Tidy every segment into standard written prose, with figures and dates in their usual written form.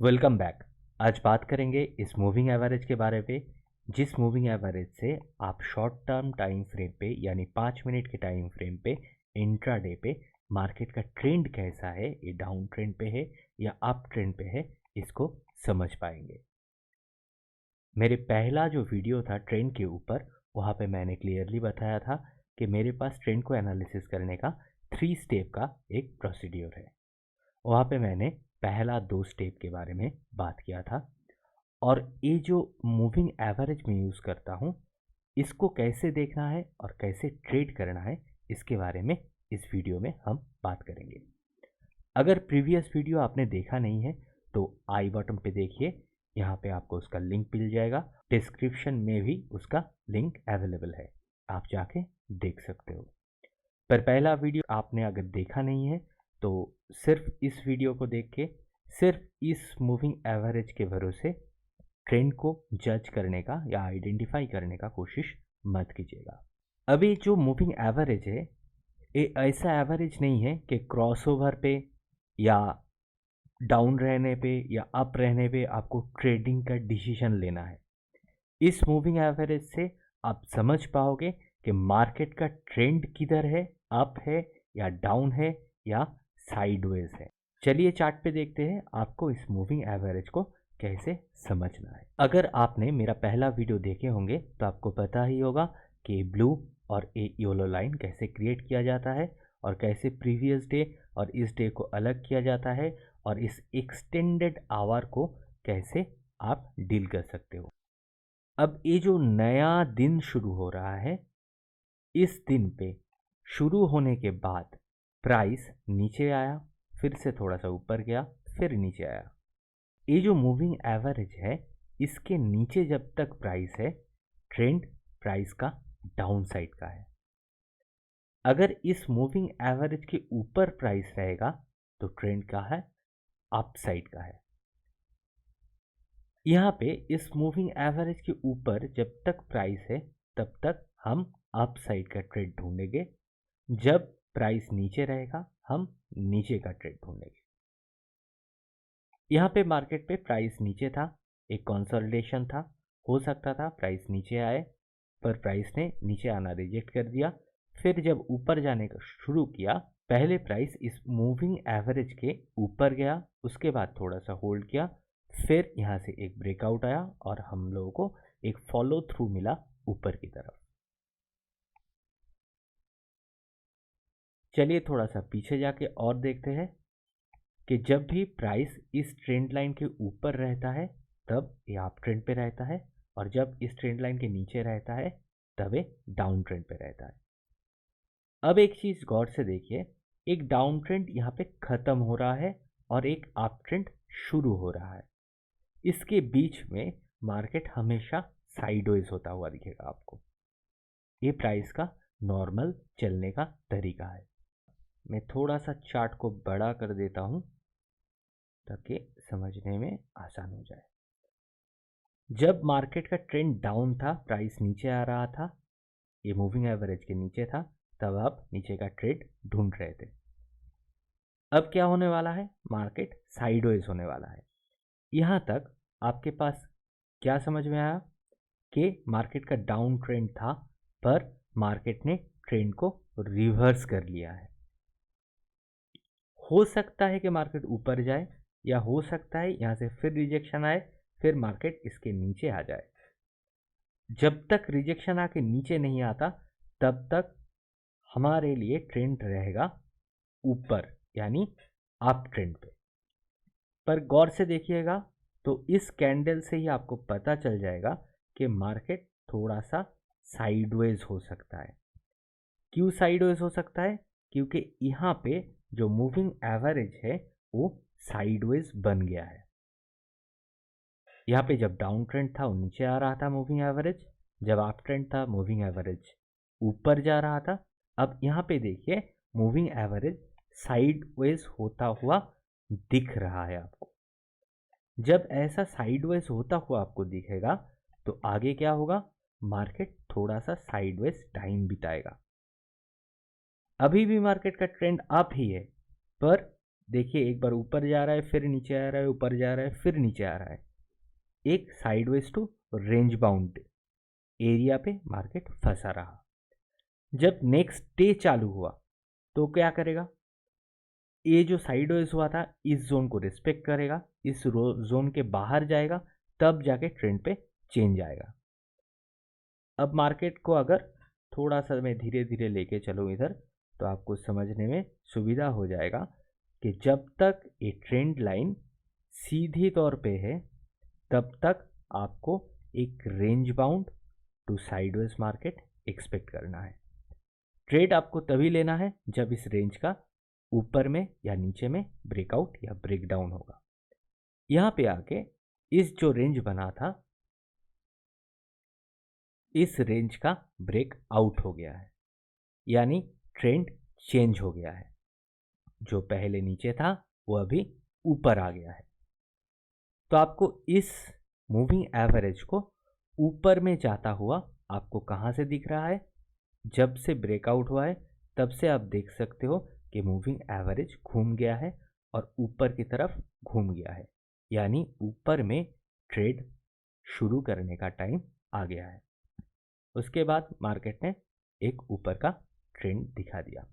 Welcome back. आज बात करेंगे इस मूविंग एवरेज के बारे में, जिस मूविंग एवरेज से आप शॉर्ट टर्म टाइम फ्रेम पे यानी 5 मिनट के टाइम फ्रेम पे इंट्राडे पे मार्केट का ट्रेंड कैसा है, ये डाउन ट्रेंड पे है या अप ट्रेंड पे है, इसको समझ पाएंगे। मेरे पहला जो वीडियो था ट्रेंड के ऊपर, वहाँ पे मैंने क्लियरली बताया था कि मेरे पास ट्रेंड को एनालिसिस करने का 3 स्टेप का एक प्रोसीड्योर है। वहाँ पे मैंने पहला 2 स्टेप के बारे में बात किया था और ये जो मूविंग एवरेज में यूज़ करता हूँ, इसको कैसे देखना है और कैसे ट्रेड करना है, इसके बारे में इस वीडियो में हम बात करेंगे। अगर प्रीवियस वीडियो आपने देखा नहीं है तो आई बटन पे देखिए, यहाँ पे आपको उसका लिंक मिल जाएगा। डिस्क्रिप्शन में भी उसका लिंक अवेलेबल है, आप जाके देख सकते हो। पर पहला वीडियो आपने अगर देखा नहीं है तो सिर्फ इस वीडियो को देख के सिर्फ इस मूविंग एवरेज के भरोसे ट्रेंड को जज करने का या आइडेंटिफाई करने का कोशिश मत कीजिएगा। अभी जो मूविंग एवरेज है, ये ऐसा एवरेज नहीं है कि क्रॉसओवर पे या डाउन रहने पे या अप रहने पे आपको ट्रेडिंग का डिसीजन लेना है। इस मूविंग एवरेज से आप समझ पाओगे कि मार्केट का ट्रेंड किधर है, अप है या डाउन है या साइडवेज है। चलिए चार्ट पे देखते हैं आपको इस मूविंग एवरेज को कैसे समझना है। अगर आपने मेरा पहला वीडियो देखे होंगे तो आपको पता ही होगा कि ब्लू और ए येलो लाइन कैसे क्रिएट किया जाता है और कैसे प्रीवियस डे और इस डे को अलग किया जाता है और इस एक्सटेंडेड आवर को कैसे आप डील कर सकते हो। अब ये जो नया दिन शुरू हो रहा है, इस दिन पे शुरू होने के बाद प्राइस नीचे आया, फिर से थोड़ा सा ऊपर गया, फिर नीचे आया। ये जो मूविंग एवरेज है, इसके नीचे जब तक प्राइस है, ट्रेंड प्राइस का डाउन साइड का है। अगर इस मूविंग एवरेज के ऊपर प्राइस रहेगा तो ट्रेंड का है, अप साइड का है। यहाँ पे इस मूविंग एवरेज के ऊपर जब तक प्राइस है तब तक हम अप साइड का ट्रेड ढूंढेंगे। जब प्राइस नीचे रहेगा हम नीचे का ट्रेड ढूंढेंगे। यहाँ पे मार्केट पे प्राइस नीचे था, एक कंसोलिडेशन था, हो सकता था प्राइस नीचे आए, पर प्राइस ने नीचे आना रिजेक्ट कर दिया। फिर जब ऊपर जाने का शुरू किया, पहले प्राइस इस मूविंग एवरेज के ऊपर गया, उसके बाद थोड़ा सा होल्ड किया, फिर यहाँ से एक ब्रेकआउट आया और हम लोगों को एक फॉलो थ्रू मिला ऊपर की तरफ। चलिए थोड़ा सा पीछे जाके और देखते हैं कि जब भी प्राइस इस ट्रेंड लाइन के ऊपर रहता है तब ये अप ट्रेंड पे रहता है और जब इस ट्रेंड लाइन के नीचे रहता है तब ये डाउन ट्रेंड पे रहता है। अब एक चीज गौर से देखिए, एक डाउन ट्रेंड यहाँ पे खत्म हो रहा है और एक अप ट्रेंड शुरू हो रहा है। इसके बीच में मार्केट हमेशा साइडवेज होता हुआ दिखेगा आपको। ये प्राइस का नॉर्मल चलने का तरीका है। मैं थोड़ा सा चार्ट को बड़ा कर देता हूँ ताकि समझने में आसान हो जाए। जब मार्केट का ट्रेंड डाउन था, प्राइस नीचे आ रहा था, ये मूविंग एवरेज के नीचे था, तब आप नीचे का ट्रेड ढूंढ रहे थे। अब क्या होने वाला है, मार्केट साइडवेज होने वाला है। यहाँ तक आपके पास क्या समझ में आया कि मार्केट का डाउन ट्रेंड था, पर मार्केट ने ट्रेंड को रिवर्स कर लिया है। हो सकता है कि मार्केट ऊपर जाए या हो सकता है यहाँ से फिर रिजेक्शन आए, फिर मार्केट इसके नीचे आ जाए। जब तक रिजेक्शन आके नीचे नहीं आता तब तक हमारे लिए ट्रेंड रहेगा ऊपर, यानी अप ट्रेंड पे। पर गौर से देखिएगा तो इस कैंडल से ही आपको पता चल जाएगा कि मार्केट थोड़ा सा साइडवेज हो सकता है। क्यों साइडवेज हो सकता है? क्योंकि यहाँ पे जो मूविंग एवरेज है वो साइडवेज बन गया है। यहाँ पे जब डाउन ट्रेंड था वो नीचे आ रहा था मूविंग एवरेज, जब अप ट्रेंड था मूविंग एवरेज ऊपर जा रहा था। अब यहाँ पे देखिए मूविंग एवरेज साइडवेज होता हुआ दिख रहा है आपको। जब ऐसा साइडवेज होता हुआ आपको दिखेगा तो आगे क्या होगा, मार्केट थोड़ा सा साइडवेज टाइम बिताएगा। अभी भी मार्केट का ट्रेंड अप ही है, पर देखिए एक बार ऊपर जा रहा है, फिर नीचे आ रहा है, ऊपर जा रहा है, फिर नीचे आ रहा है। एक sideways to range bound area पे मार्केट फंसा रहा। जब नेक्स्ट डे चालू हुआ तो क्या करेगा, ये जो साइडवेज हुआ था इस जोन को रिस्पेक्ट करेगा, इस जोन के बाहर जाएगा, तब जाके ट्रेंड पे चेंज आएगा। अब मार्केट को अगर थोड़ा सा मैं धीरे धीरे लेके चलूँ इधर, तो आपको समझने में सुविधा हो जाएगा कि जब तक ये ट्रेंड लाइन सीधी तौर पे है तब तक आपको एक range bound to sideways market expect करना है। ट्रेड आपको तभी लेना है जब इस रेंज का ऊपर में या नीचे में ब्रेकआउट या ब्रेकडाउन होगा। यहाँ पे आके इस जो रेंज बना था इस रेंज का ब्रेक आउट हो गया है, यानी ट्रेंड चेंज हो गया है। जो पहले नीचे था वो अभी ऊपर आ गया है। तो आपको इस मूविंग एवरेज को ऊपर में जाता हुआ आपको कहाँ से दिख रहा है, जब से ब्रेकआउट हुआ है तब से आप देख सकते हो कि मूविंग एवरेज घूम गया है और ऊपर की तरफ घूम गया है, यानी ऊपर में ट्रेड शुरू करने का टाइम आ गया है। उसके बाद मार्केट ने एक ऊपर का ट्रेंड दिखा दिया।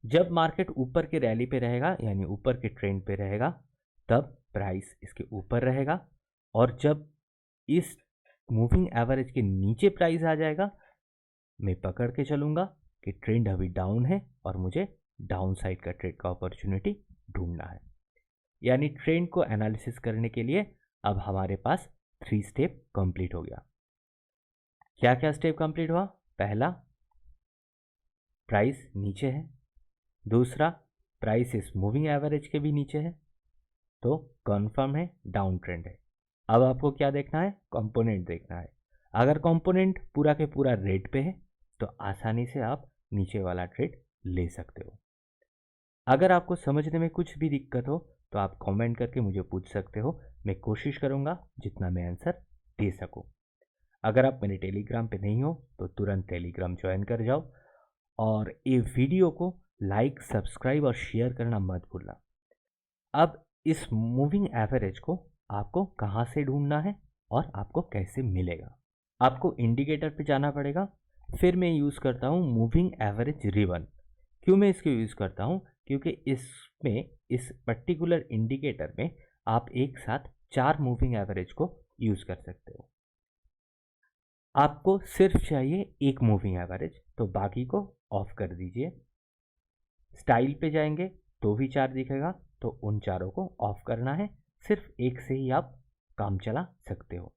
जब मार्केट ऊपर के रैली पे रहेगा यानी ऊपर के ट्रेंड पे रहेगा तब प्राइस इसके ऊपर रहेगा, और जब इस मूविंग एवरेज के नीचे प्राइस आ जाएगा मैं पकड़ के चलूँगा कि ट्रेंड अभी डाउन है और मुझे डाउन साइड का ट्रेड का अपॉर्चुनिटी ढूंढना है। यानी ट्रेंड को एनालिसिस करने के लिए अब हमारे पास 3 स्टेप कंप्लीट हो गया। क्या क्या स्टेप कंप्लीट हुआ? पहला, प्राइस नीचे है। दूसरा, प्राइस इस मूविंग एवरेज के भी नीचे है, तो कन्फर्म है डाउन ट्रेंड है। अब आपको क्या देखना है? कंपोनेंट देखना है। अगर कंपोनेंट पूरा के पूरा रेड पे है तो आसानी से आप नीचे वाला ट्रेड ले सकते हो। अगर आपको समझने में कुछ भी दिक्कत हो तो आप कमेंट करके मुझे पूछ सकते हो, मैं कोशिश करूँगा जितना मैं आंसर दे सकूँ। अगर आप मेरे टेलीग्राम पे नहीं हो तो तुरंत टेलीग्राम ज्वाइन कर जाओ, और ये वीडियो को लाइक, सब्सक्राइब और शेयर करना मत भूलना। अब इस मूविंग एवरेज को आपको कहाँ से ढूंढना है और आपको कैसे मिलेगा? आपको इंडिकेटर पे जाना पड़ेगा। फिर मैं यूज़ करता हूँ मूविंग एवरेज रिबन। क्यों मैं इसको यूज़ करता हूँ? क्योंकि इसमें इस पर्टिकुलर इंडिकेटर में आप एक साथ 4 मूविंग एवरेज को यूज़ कर सकते हो। आपको सिर्फ चाहिए एक मूविंग एवरेज, तो बाकी को ऑफ कर दीजिए। स्टाइल पे जाएंगे तो भी 4 दिखेगा, तो उन चारों को ऑफ करना है। सिर्फ एक से ही आप काम चला सकते हो।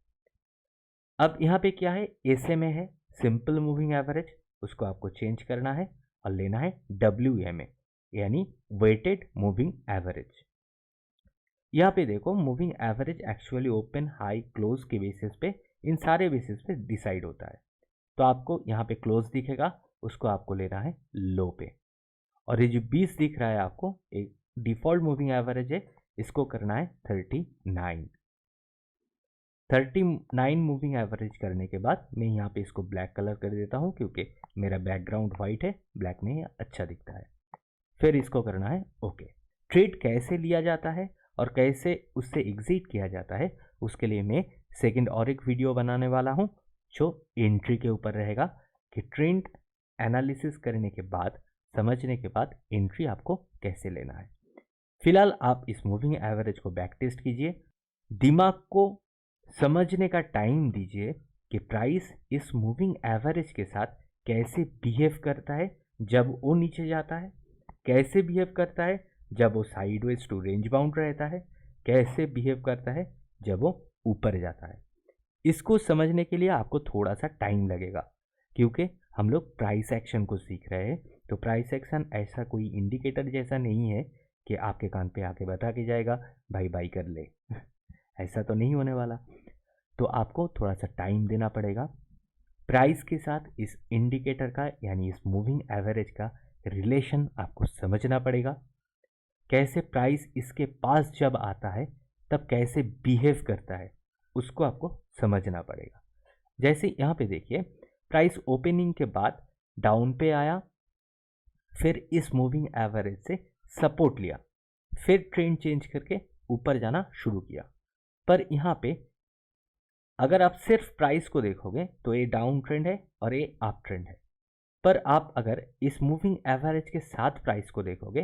अब यहाँ पे क्या है, एसए में है सिंपल मूविंग एवरेज, उसको आपको चेंज करना है और लेना है WMA यानी वेटेड मूविंग एवरेज। यहाँ पे देखो moving average actually open, high, close के बेसिस पे, इन सारे बेसिस पे डिसाइड होता है। तो आपको यहाँ पे क्लोज दिखेगा, उसको आपको लेना है लो पे। और ये जो 20 दिख रहा है आपको, एक डिफॉल्ट मूविंग एवरेज है, इसको करना है 39 मूविंग एवरेज करने के बाद मैं यहाँ पे इसको ब्लैक कलर कर देता हूँ, क्योंकि मेरा बैकग्राउंड वाइट है, ब्लैक में अच्छा दिखता है। फिर इसको करना है ओके। ट्रेड कैसे लिया जाता है और कैसे उससे एग्जिट किया जाता है, उसके लिए मैं सेकंड और एक वीडियो बनाने वाला हूँ जो एंट्री के ऊपर रहेगा कि ट्रेंड एनालिसिस करने के बाद, समझने के बाद एंट्री आपको कैसे लेना है। फिलहाल आप इस मूविंग एवरेज को बैक टेस्ट कीजिए, दिमाग को समझने का टाइम दीजिए कि प्राइस इस मूविंग एवरेज के साथ कैसे बिहेव करता है जब वो नीचे जाता है, कैसे बिहेव करता है जब वो साइडवेज टू रेंज बाउंड रहता है, कैसे बिहेव करता है जब वो ऊपर जाता है। इसको समझने के लिए आपको थोड़ा सा टाइम लगेगा, क्योंकि हम लोग प्राइस एक्शन को सीख रहे हैं। तो प्राइस एक्शन ऐसा कोई इंडिकेटर जैसा नहीं है कि आपके कान पे आके बता के जाएगा भाई बाई कर ले ऐसा तो नहीं होने वाला। तो आपको थोड़ा सा टाइम देना पड़ेगा। प्राइस के साथ इस इंडिकेटर का यानी इस मूविंग एवरेज का रिलेशन आपको समझना पड़ेगा। कैसे प्राइस इसके पास जब आता है तब कैसे बिहेव करता है, उसको आपको समझना पड़ेगा। जैसे यहाँ पे देखिए, प्राइस ओपनिंग के बाद डाउन पे आया, फिर इस मूविंग एवरेज से सपोर्ट लिया, फिर ट्रेंड चेंज करके ऊपर जाना शुरू किया। पर यहाँ पे अगर आप सिर्फ प्राइस को देखोगे तो ये डाउन ट्रेंड है और ये अप ट्रेंड है। पर आप अगर इस मूविंग एवरेज के साथ प्राइस को देखोगे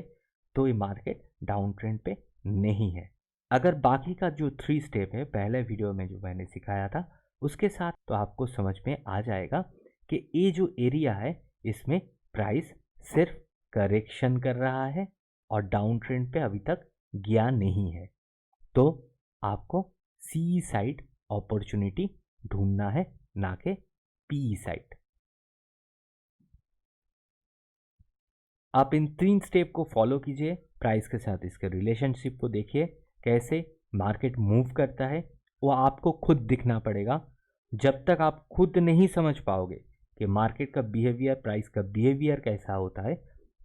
तो ये मार्केट डाउन ट्रेंड पे नहीं है। अगर बाकी का जो 3 स्टेप है पहले वीडियो में जो मैंने सिखाया था उसके साथ, तो आपको समझ में आ जाएगा कि ये जो एरिया है इसमें प्राइस सिर्फ करेक्शन कर रहा है और डाउन ट्रेंड पे अभी तक गया नहीं है। तो आपको सी साइड अपॉर्चुनिटी ढूंढना है, ना कि पी साइड। आप इन 3 स्टेप को फॉलो कीजिए, प्राइस के साथ इसके रिलेशनशिप को देखिए, कैसे मार्केट मूव करता है वो आपको खुद दिखना पड़ेगा। जब तक आप खुद नहीं समझ पाओगे कि मार्केट का बिहेवियर, प्राइस का बिहेवियर कैसा होता है,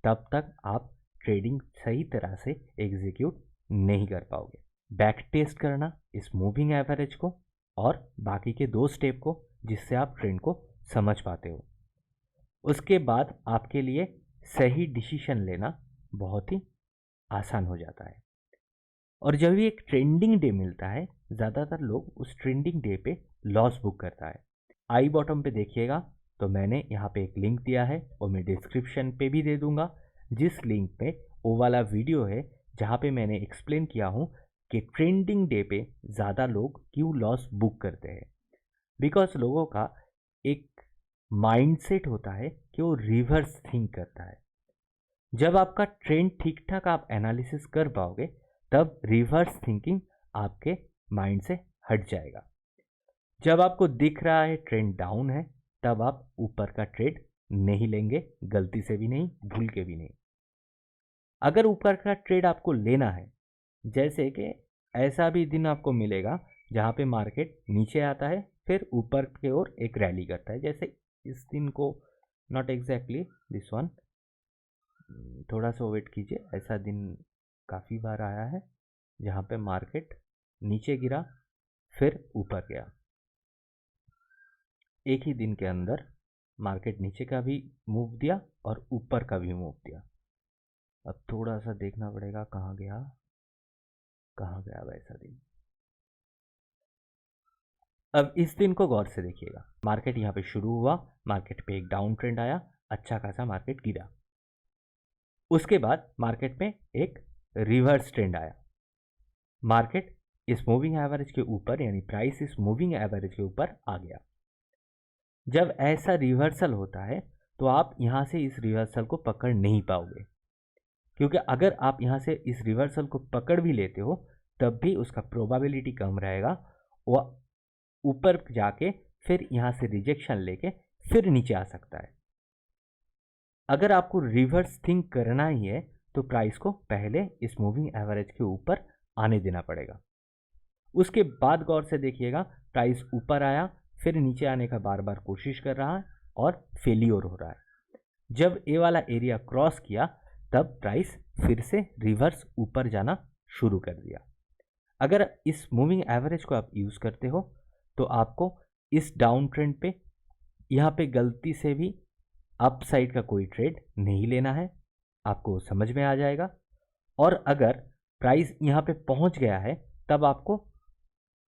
तब तक आप ट्रेडिंग सही तरह से एग्जीक्यूट नहीं कर पाओगे। बैक टेस्ट करना इस मूविंग एवरेज को और बाकी के 2 स्टेप को, जिससे आप ट्रेंड को समझ पाते हो। उसके बाद आपके लिए सही डिसीजन लेना बहुत ही आसान हो जाता है। और जब भी एक ट्रेंडिंग डे मिलता है, ज़्यादातर लोग उस ट्रेंडिंग डे पे लॉस बुक करता है। आई बॉटम पे देखिएगा तो मैंने यहाँ पे एक लिंक दिया है और मैं डिस्क्रिप्शन पे भी दे दूँगा, जिस लिंक पे वो वाला वीडियो है जहाँ पे मैंने एक्सप्लेन किया हूँ कि ट्रेंडिंग डे पे ज़्यादा लोग क्यों लॉस बुक करते हैं। बिकॉज लोगों का एक माइंडसेट होता है कि वो रिवर्स थिंक करता है। जब आपका ट्रेंड ठीक ठाक आप एनालिसिस कर पाओगे तब रिवर्स थिंकिंग आपके माइंड से हट जाएगा। जब आपको दिख रहा है ट्रेंड डाउन है तब आप ऊपर का ट्रेड नहीं लेंगे, गलती से भी नहीं, भूल के भी नहीं। अगर ऊपर का ट्रेड आपको लेना है, जैसे कि ऐसा भी दिन आपको मिलेगा जहाँ पे मार्केट नीचे आता है फिर ऊपर की ओर एक रैली करता है, जैसे इस दिन को, नॉट एग्जैक्टली दिस वन, थोड़ा सा वेट कीजिए, ऐसा दिन काफ़ी बार आया है जहाँ पे मार्केट नीचे गिरा फिर ऊपर गया। एक ही दिन के अंदर मार्केट नीचे का भी मूव दिया और ऊपर का भी मूव दिया। अब थोड़ा सा देखना पड़ेगा कहाँ गया वैसा दिन। अब इस दिन को गौर से देखिएगा। मार्केट यहाँ पे शुरू हुआ, मार्केट पे एक डाउन ट्रेंड आया, अच्छा खासा मार्केट गिरा। उसके बाद मार्केट में एक रिवर्स ट्रेंड आया, मार्केट इस मूविंग एवरेज के ऊपर, यानी प्राइस इस मूविंग एवरेज के ऊपर आ गया। जब ऐसा रिवर्सल होता है तो आप यहाँ से इस रिवर्सल को पकड़ नहीं पाओगे, क्योंकि अगर आप यहाँ से इस रिवर्सल को पकड़ भी लेते हो तब भी उसका प्रोबेबिलिटी कम रहेगा, वह ऊपर जाके फिर यहाँ से रिजेक्शन लेके फिर नीचे आ सकता है। अगर आपको रिवर्स थिंक करना ही है तो प्राइस को पहले इस मूविंग एवरेज के ऊपर आने देना पड़ेगा। उसके बाद गौर से देखिएगा, प्राइस ऊपर आया फिर नीचे आने का बार बार कोशिश कर रहा है और फेलियर हो रहा है। जब ये वाला एरिया क्रॉस किया तब प्राइस फिर से रिवर्स ऊपर जाना शुरू कर दिया। अगर इस मूविंग एवरेज को आप यूज़ करते हो तो आपको इस डाउन ट्रेंड पे यहाँ पे गलती से भी अप साइड का कोई ट्रेड नहीं लेना है, आपको समझ में आ जाएगा। और अगर प्राइस यहाँ पे पहुँच गया है तब आपको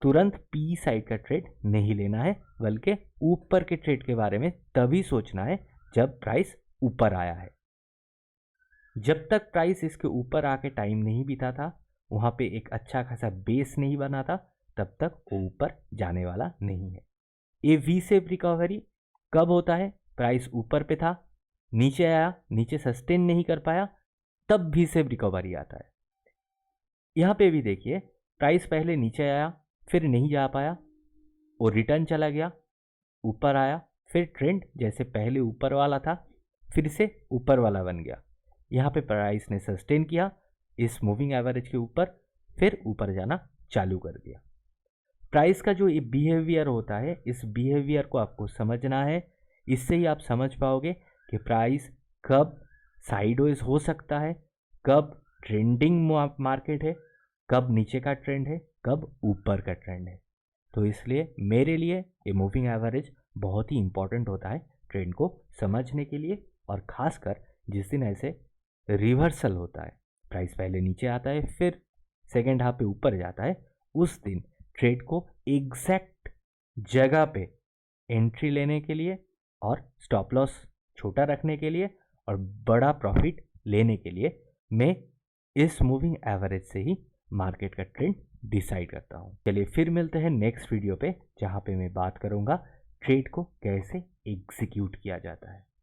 तुरंत पी साइड का ट्रेड नहीं लेना है, बल्कि ऊपर के ट्रेड के बारे में तभी सोचना है जब प्राइस ऊपर आया है। जब तक प्राइस इसके ऊपर आके टाइम नहीं बीता था, वहाँ पे एक अच्छा खासा बेस नहीं बना था, तब तक वो ऊपर जाने वाला नहीं है। ये वी शेप रिकवरी कब होता है? प्राइस ऊपर पे था, नीचे आया, नीचे सस्टेन नहीं कर पाया, तब वी शेप रिकवरी आता है। यहाँ पे भी देखिए, प्राइस पहले नीचे आया फिर नहीं जा पाया, वो रिटर्न चला गया, ऊपर आया, फिर ट्रेंड जैसे पहले ऊपर वाला था फिर से ऊपर वाला बन गया। यहाँ पे प्राइस ने सस्टेन किया इस मूविंग एवरेज के ऊपर, फिर ऊपर जाना चालू कर दिया। प्राइस का जो ये बिहेवियर होता है, इस बिहेवियर को आपको समझना है। इससे ही आप समझ पाओगे कि प्राइस कब साइडवेज हो सकता है, कब ट्रेंडिंग मार्केट है, कब नीचे का ट्रेंड है, कब ऊपर का ट्रेंड है। तो इसलिए मेरे लिए ये मूविंग एवरेज बहुत ही इम्पॉर्टेंट होता है ट्रेंड को समझने के लिए, और ख़ासकर जिस दिन ऐसे रिवर्सल होता है, प्राइस पहले नीचे आता है फिर सेकेंड हाफ पे ऊपर जाता है, उस दिन ट्रेड को एग्जैक्ट जगह पे एंट्री लेने के लिए और स्टॉप लॉस छोटा रखने के लिए और बड़ा प्रॉफिट लेने के लिए मैं इस मूविंग एवरेज से ही मार्केट का ट्रेंड डिसाइड करता हूँ। चलिए फिर मिलते हैं नेक्स्ट वीडियो पे, जहाँ पे मैं बात करूँगा ट्रेड को कैसे एग्जीक्यूट किया जाता है।